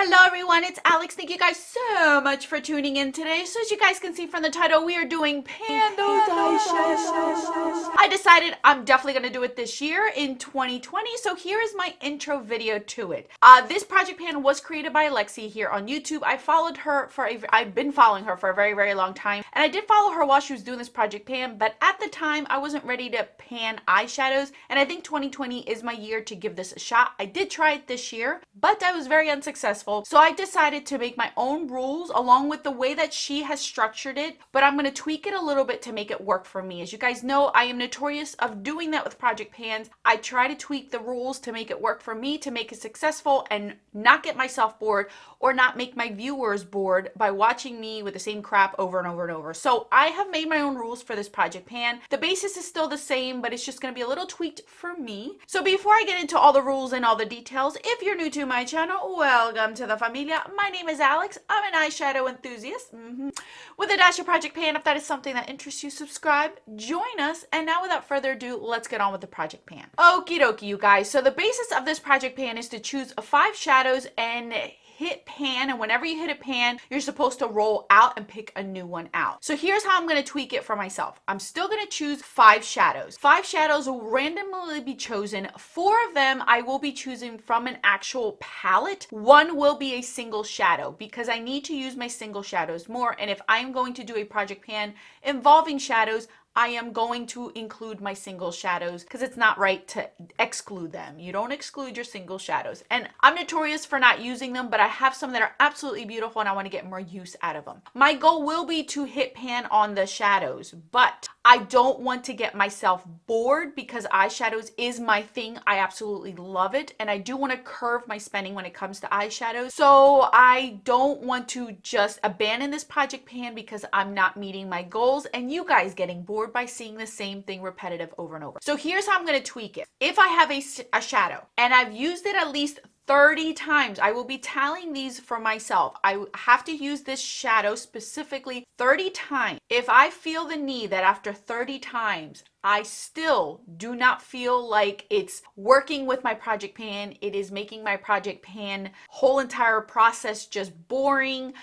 Hello everyone, it's Alex. Thank you guys so much for tuning in today. So as you guys can see from the title, we are doing Panda's eyeshadow. I decided I'm definitely going to do it this year in 2020. So here is my intro video to it. This project pan was created by Alexi here on YouTube. I've been following her for a very, very long time. And I did follow her while she was doing this project pan, but at the time I wasn't ready to pan eyeshadows. And I think 2020 is my year to give this a shot. I did try it this year, but I was very unsuccessful. So I decided to make my own rules along with the way that she has structured it, but I'm going to tweak it a little bit to make it work for me. As you guys know, I am notorious of doing that with project pans. I try to tweak the rules to make it work for me, to make it successful and not get myself bored or not make my viewers bored by watching me with the same crap over and over and over. So I have made my own rules for this project pan. The basis is still the same, but it's just going to be a little tweaked for me. So before I get into all the rules and all the details, if you're new to my channel, welcome to the familia. My name is Alex. I'm an eyeshadow enthusiast with a dash of project pan. If that is something that interests you, subscribe, join us. And now without further ado, let's get on with the project pan. Okie dokie, you guys. So the basis of this project pan is to choose 5 shadows and hit pan, and whenever you hit a pan, you're supposed to roll out and pick a new one out. So here's how I'm going to tweak it for myself. I'm still going to choose 5 shadows. 5 shadows will randomly be chosen. 4 of them I will be choosing from an actual palette. 1 will be a single shadow because I need to use my single shadows more, and if I'm going to do a project pan involving shadows, I am going to include my single shadows because it's not right to exclude them. You don't exclude your single shadows. And I'm notorious for not using them, but I have some that are absolutely beautiful and I want to get more use out of them. My goal will be to hit pan on the shadows, but I don't want to get myself bored because eyeshadows is my thing. I absolutely love it. And I do want to curve my spending when it comes to eyeshadows. So I don't want to just abandon this project pan because I'm not meeting my goals and you guys getting bored by seeing the same thing repetitive over and over. So here's how I'm going to tweak it. If I have a shadow and I've used it at least 30 times, I will be tallying these for myself. I have to use this shadow specifically 30 times. If I feel the need that after 30 times, I still do not feel like it's working with my project pan, it is making my project pan whole entire process just boring,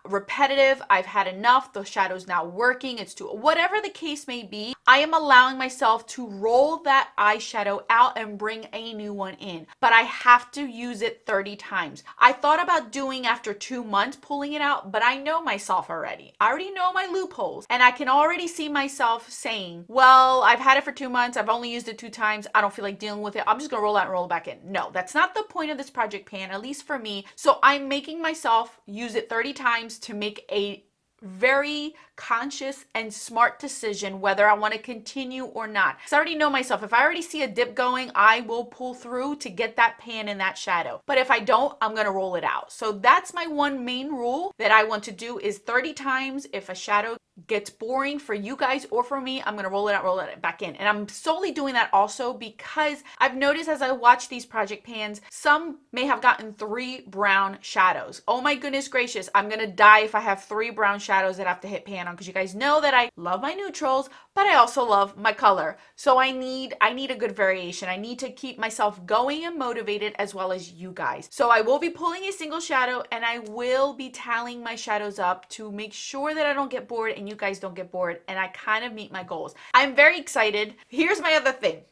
repetitive, I've had enough, the shadow's not working, it's too, whatever the case may be, I am allowing myself to roll that eyeshadow out and bring a new one in. But I have to use it 30 times. I thought about doing after 2 months, pulling it out, but I know myself already. I already know my loopholes and I can already see myself saying, well, I've had it for 2 months, I've only used it 2 times, I don't feel like dealing with it, I'm just gonna roll out and roll it back in. No, that's not the point of this project pan, at least for me. So I'm making myself use it 30 times to make a very conscious and smart decision whether I want to continue or not. Because I already know myself. If I already see a dip going, I will pull through to get that pan in that shadow. But if I don't, I'm going to roll it out. So that's my one main rule that I want to do is 30 times. If a shadow gets boring for you guys or for me, I'm going to roll it out, roll it back in. And I'm solely doing that also because I've noticed as I watch these project pans, some may have gotten 3 brown shadows. Oh my goodness gracious, I'm going to die if I have 3 brown shadows that I have to hit pan on, because you guys know that I love my neutrals, but I also love my color. So I need a good variation. I need to keep myself going and motivated as well as you guys. So I will be pulling a single shadow and I will be tallying my shadows up to make sure that I don't get bored and you guys don't get bored and I kind of meet my goals. I'm very excited. Here's my other thing.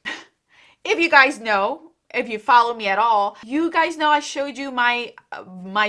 If you guys know, if you follow me at all, you guys know I showed you my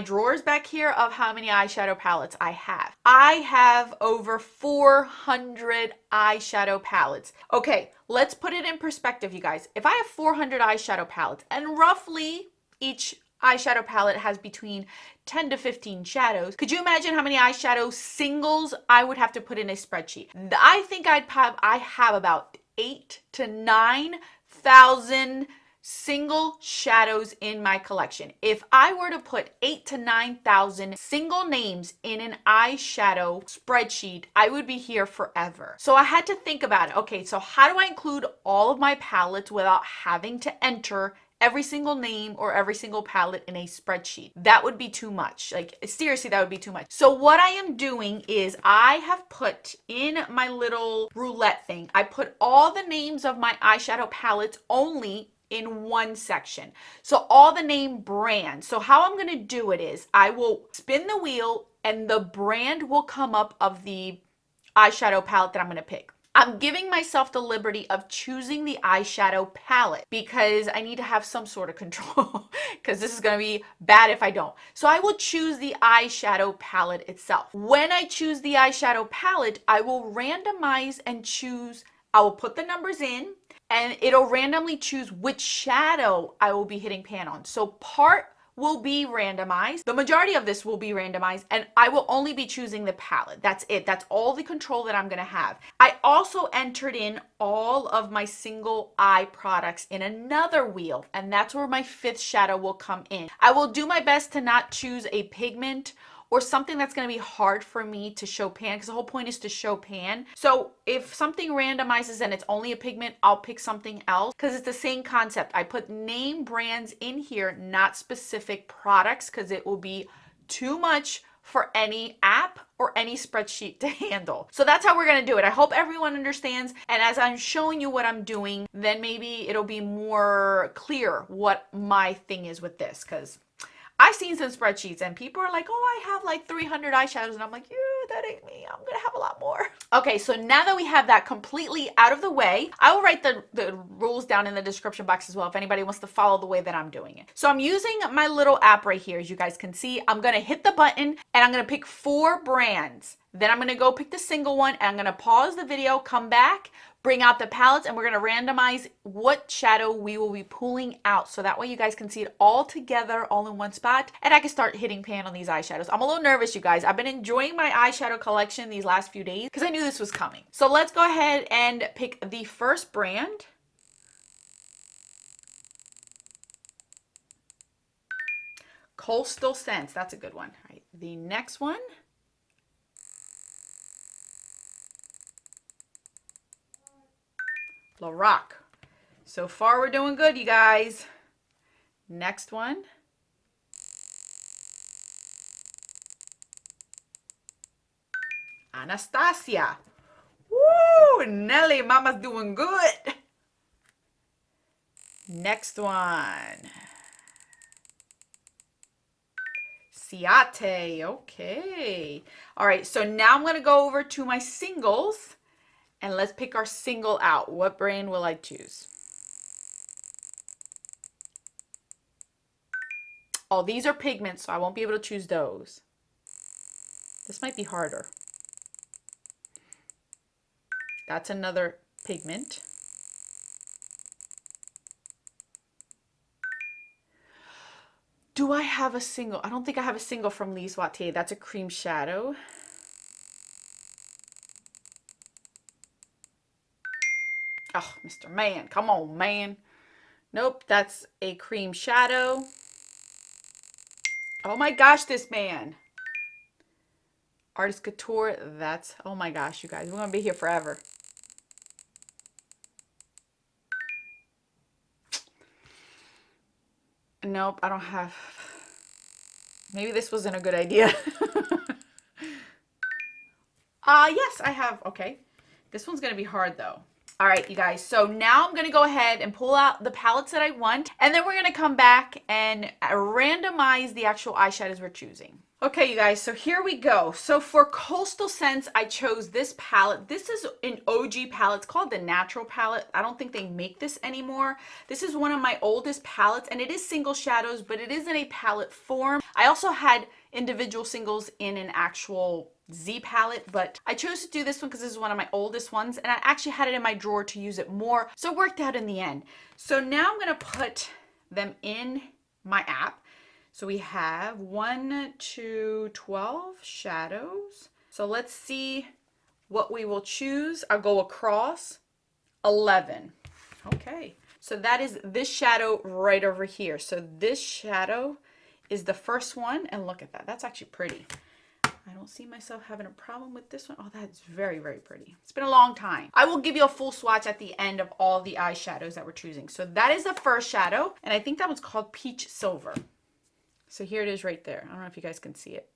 drawers back here of how many eyeshadow palettes I have. I have over 400 eyeshadow palettes. Okay, let's put it in perspective, you guys. If I have 400 eyeshadow palettes and roughly each eyeshadow palette has between 10 to 15 shadows, could you imagine how many eyeshadow singles I would have to put in a spreadsheet? I think I have about 8 to 9,000 single shadows in my collection. If I were to put 8 to 9,000 single names in an eyeshadow spreadsheet, I would be here forever. So I had to think about it. Okay, so how do I include all of my palettes without having to enter every single name or every single palette in a spreadsheet? That would be too much. Like, seriously, that would be too much. So what I am doing is I have put in my little roulette thing, I put all the names of my eyeshadow palettes only in one section. So all the name brands. So how I'm going to do it is I will spin the wheel and the brand will come up of the eyeshadow palette that I'm going to pick. I'm giving myself the liberty of choosing the eyeshadow palette because I need to have some sort of control because this is going to be bad if I don't. So I will choose the eyeshadow palette itself. When I choose the eyeshadow palette, I will randomize and choose, I will put the numbers in and it'll randomly choose which shadow I will be hitting pan on. So part will be randomized. The majority of this will be randomized and I will only be choosing the palette. That's it. That's all the control that I'm going to have. I also entered in all of my single eye products in another wheel and that's where my fifth shadow will come in. I will do my best to not choose a pigment or something that's going to be hard for me to show pan because the whole point is to show pan. So if something randomizes and it's only a pigment, I'll pick something else because it's the same concept. I put name brands in here, not specific products because it will be too much for any app or any spreadsheet to handle. So that's how we're going to do it. I hope everyone understands. And as I'm showing you what I'm doing, then maybe it'll be more clear what my thing is with this because I've seen some spreadsheets and people are like, oh, I have like 300 eyeshadows. And I'm like, yeah, that ain't me. I'm going to have a lot more. Okay, so now that we have that completely out of the way, I will write the rules down in the description box as well if anybody wants to follow the way that I'm doing it. So I'm using my little app right here. As you guys can see, I'm going to hit the button and I'm going to pick 4 brands. Then I'm going to go pick the single one and I'm going to pause the video, come back, bring out the palettes, and we're going to randomize what shadow we will be pulling out. So that way you guys can see it all together, all in one spot, and I can start hitting pan on these eyeshadows. I'm a little nervous, you guys. I've been enjoying my eyeshadow collection these last few days because I knew this was coming. So let's go ahead and pick the first brand. Coastal Scents. That's a good one. All right, the next one. Lorac. So far we're doing good, you guys. Next one. Anastasia. Woo! Nelly, mama's doing good. Next one. Ciate. Okay. All right, so now I'm going to go over to my singles. And let's pick our single out. What brand will I choose? Oh, these are pigments, so I won't be able to choose those. This might be harder. That's another pigment. Do I have a single? I don't think I have a single from Lise Wattier. That's a cream shadow. Oh, Mr. Man, come on, man. Nope, that's a cream shadow. Oh my gosh, this man. Artist Couture, that's, oh my gosh, you guys, we're gonna be here forever. Nope, I don't have, maybe this wasn't a good idea. Yes, I have, okay. This one's gonna be hard though. All right, you guys, so now I'm gonna go ahead and pull out the palettes that I want, and then we're gonna come back and randomize the actual eyeshadows we're choosing. Okay, you guys, so here we go. So for Coastal Scents, I chose this palette. This is an OG palette. It's called the Natural palette. I don't think they make this anymore. This is one of my oldest palettes, and it is single shadows, but it is in a palette form. I also had individual singles in an actual Z palette, but I chose to do this one because this is one of my oldest ones, and I actually had it in my drawer to use it more, so it worked out in the end. So now I'm going to put them in my app. So we have 1, 2, 12 shadows. So let's see what we will choose. I'll go across 11. Okay, so that is this shadow right over here. So this shadow is the first one, and look at that. That's actually pretty. I don't see myself having a problem with this one. Oh, that's very, very pretty. It's been a long time. I will give you a full swatch at the end of all the eyeshadows that we're choosing. So that is the first shadow, and I think that one's called Peach Silver. So here it is right there. I don't know if you guys can see it.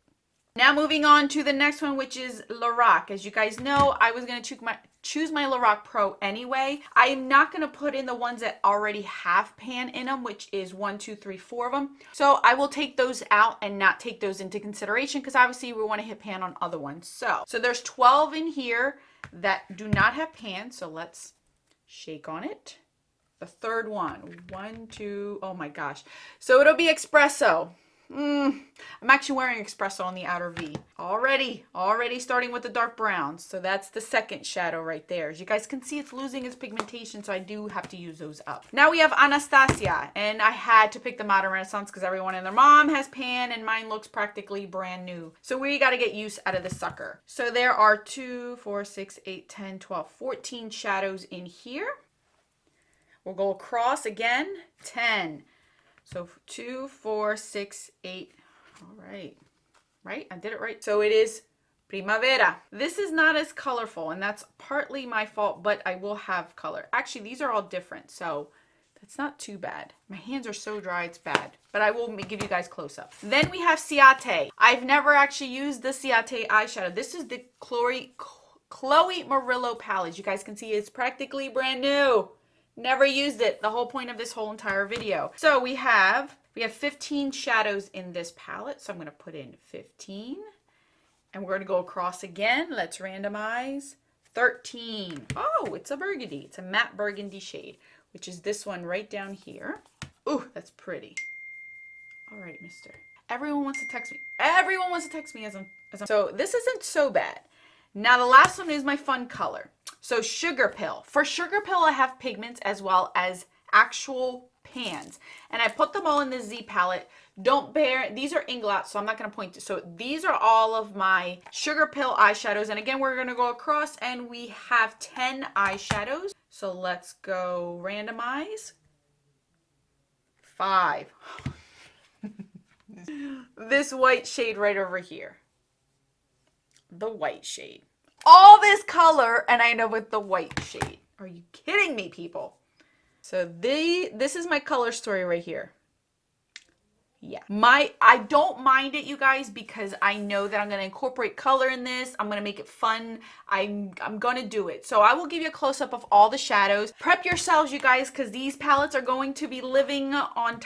Now moving on to the next one, which is Lorac. As you guys know, I was going to choose my Lorac Pro anyway. I am not going to put in the ones that already have pan in them, which is 1, 2, 3, 4 of them. So I will take those out and not take those into consideration because obviously we want to hit pan on other ones. So there's 12 in here that do not have pan. So let's shake on it. The third one, 1, 2, oh my gosh. So it'll be espresso. I'm actually wearing espresso on the outer V. Already starting with the dark browns. So that's the second shadow right there. As you guys can see, it's losing its pigmentation, so I do have to use those up. Now we have Anastasia, and I had to pick the Modern Renaissance because everyone and their mom has pan, and mine looks practically brand new. So we got to get use out of the sucker. So there are 2, 4, 6, 8, 10, 12, 14 shadows in here. We'll go across again, 10. So 2, 4, 6, 8. All right. Right? I did it right. So it is Primavera. This is not as colorful, and that's partly my fault, but I will have color. Actually, these are all different, so that's not too bad. My hands are so dry, it's bad. But I will give you guys close up. Then we have Ciate. I've never actually used the Ciate eyeshadow. This is the Chloe Murillo palette. You guys can see it's practically brand new. Never used it. The whole point of this whole entire video. So we have 15 shadows in this palette. So I'm going to put in 15. And we're going to go across again. Let's randomize. 13. Oh, it's a burgundy. It's a matte burgundy shade, which is this one right down here. Ooh, that's pretty. All right, mister. Everyone wants to text me. Everyone wants to text me as I'm. So this isn't so bad. Now the last one is my fun color. So Sugar Pill. For Sugar Pill, I have pigments as well as actual pans. And I put them all in the Z palette. These are Inglot, so I'm not going to point to. So these are all of my Sugar Pill eyeshadows. And again, we're going to go across and we have 10 eyeshadows. So let's go randomize. 5. This white shade right over here. The white shade. All this color and I end up with the white shade. Are you kidding me, people? So this is my color story right here. Yeah. I don't mind it, you guys, because I know that I'm going to incorporate color in this. I'm going to make it fun. I'm going to do it. So I will give you a close-up of all the shadows. Prep yourselves, you guys, because these palettes are going to be living on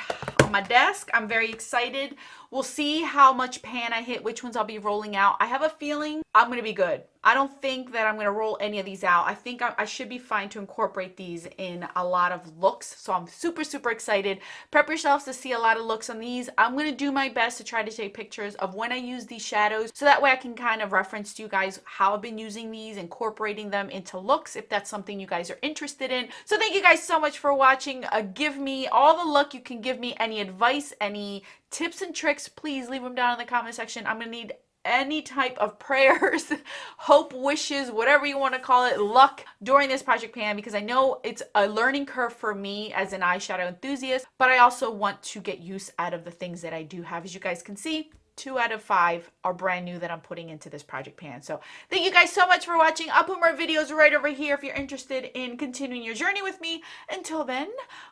my desk. I'm very excited. We'll see how much pan I hit, which ones I'll be rolling out. I have a feeling I'm going to be good. I don't think that I'm going to roll any of these out. I think I should be fine to incorporate these in a lot of looks. So I'm super, super excited. Prep yourselves to see a lot of looks on these. I'm going to do my best to try to take pictures of when I use these shadows. So that way I can kind of reference to you guys how I've been using these, incorporating them into looks if that's something you guys are interested in. So thank you guys so much for watching. Give me all the luck you can give me. Any advice, any tips and tricks, please leave them down in the comment section. I'm going to need any type of prayers, hope, wishes, whatever you want to call it, luck during this project pan, because I know it's a learning curve for me as an eyeshadow enthusiast, but I also want to get use out of the things that I do have. As you guys can see, 2 out of 5 are brand new that I'm putting into this project pan. So thank you guys so much for watching. I'll put more videos right over here if you're interested in continuing your journey with me. Until then,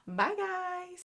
bye guys.